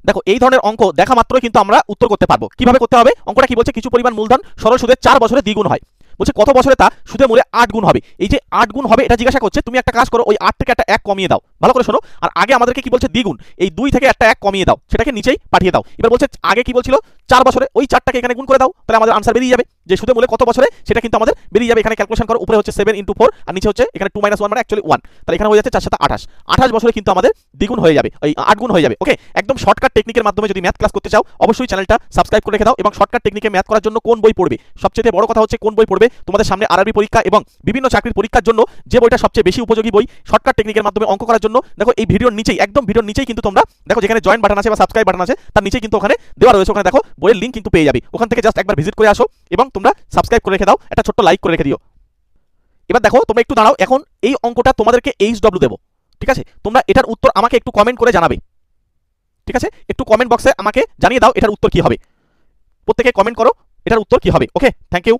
দেখো এই ধরনের অঙ্ক দেখা মাত্রই কিন্তু আমরা উত্তর করতে পারবো। কিভাবে করতে হবে? অঙ্কটা কি বলছে? কিছু পরিমাণ মূলধন সরল সুদে 4 বছরে দ্বিগুণ হয়। বলছে কত বছরে তা সুদে মূলে 8 গুণ হবে। এই যে 8 গুণ হবে এটা জিজ্ঞাসা করছে। তুমি একটা কাজ করো, ওই 8 থেকে একটা 1 কমিয়ে দাও। ভালো করে শোনো। আর আগে আমাদেরকে কি বলছে? দ্বিগুণ। এই 2 থেকে একটা 1 কমিয়ে দাও, সেটাকে নিচেই পাঠিয়ে দাও। এবার বলছে আগে কি বলছিল? 4 বছরে, ওই 4টাকে এখানে গুণ করে দাও, তাহলে আমাদের আনসার বেরিয়ে যাবে যে সুদে মূলে কত বছরে সেটা কিন্তু আমাদের বেরিয়ে যাবে। এখানে ক্যালকুলেশন করো, উপরে হচ্ছে 7 × 4 আর নিচে হচ্ছে এখানে 2 - 1 মানে অ্যাকচুয়ালি 1, তাহলে এখানে হয়ে যাচ্ছে 4 × 7 = 28। 28 বছরে কিন্তু আমাদের দ্বিগুণ হয়ে যাবে, এই 8 গুণ হয়ে যাবে। ওকে, একদম শর্টকাট টেকনিকের মাধ্যমে যদি ম্যাথ ক্লাস করতে চাও অবশ্যই চ্যানেলটা সাবস্ক্রাইব করে রেখে দাও। এবং শর্টকাট টেকনিকে ম্যাথ করার জন্য কোন বই পড়বে, সবচেয়ে বড় কথা হচ্ছে কোন বই পড়বে। তোমাদের সামনে আরআরবি পরীক্ষা এবং বিভিন্ন চাকরির পরীক্ষার জন্য যে বইটা সবচেয়ে বেশি উপযোগী বই শর্টকাট টেকনিকের মাধ্যমে অঙ্ক করার জন্য, দেখো এই ভিডিওর নিচেই, একদম ভিডিওর নিচেই কিন্তু তোমরা দেখো যেখানে জয়েন বাটন আছে বা সাবস্ক্রাইব বাটন আছে তার নিচেই কিন্তু ওখানে দেওয়া রয়েছে। ওখানে দেখো বইয়ের লিঙ্ক কিন্তু পেয়ে যাবে। ওখান থেকে জাস্ট একবার ভিজিট করে আসো এবং তোমরা সাবস্ক্রাইব করে রেখে দাও, একটা ছোট্ট লাইক করে রেখে দিও। এবার দেখো তোমরা একটু দাঁড়াও, এখন এই অঙ্কটা তোমাদেরকে HW দেবো, ঠিক আছে? তোমরা এটার উত্তর আমাকে একটু কমেন্ট করে জানাবে, ঠিক আছে? একটু কমেন্ট বক্সে আমাকে জানিয়ে দাও এটার উত্তর কি হবে। প্রত্যেকে কমেন্ট করো এটার উত্তর কি হবে। ওকে, থ্যাংক ইউ।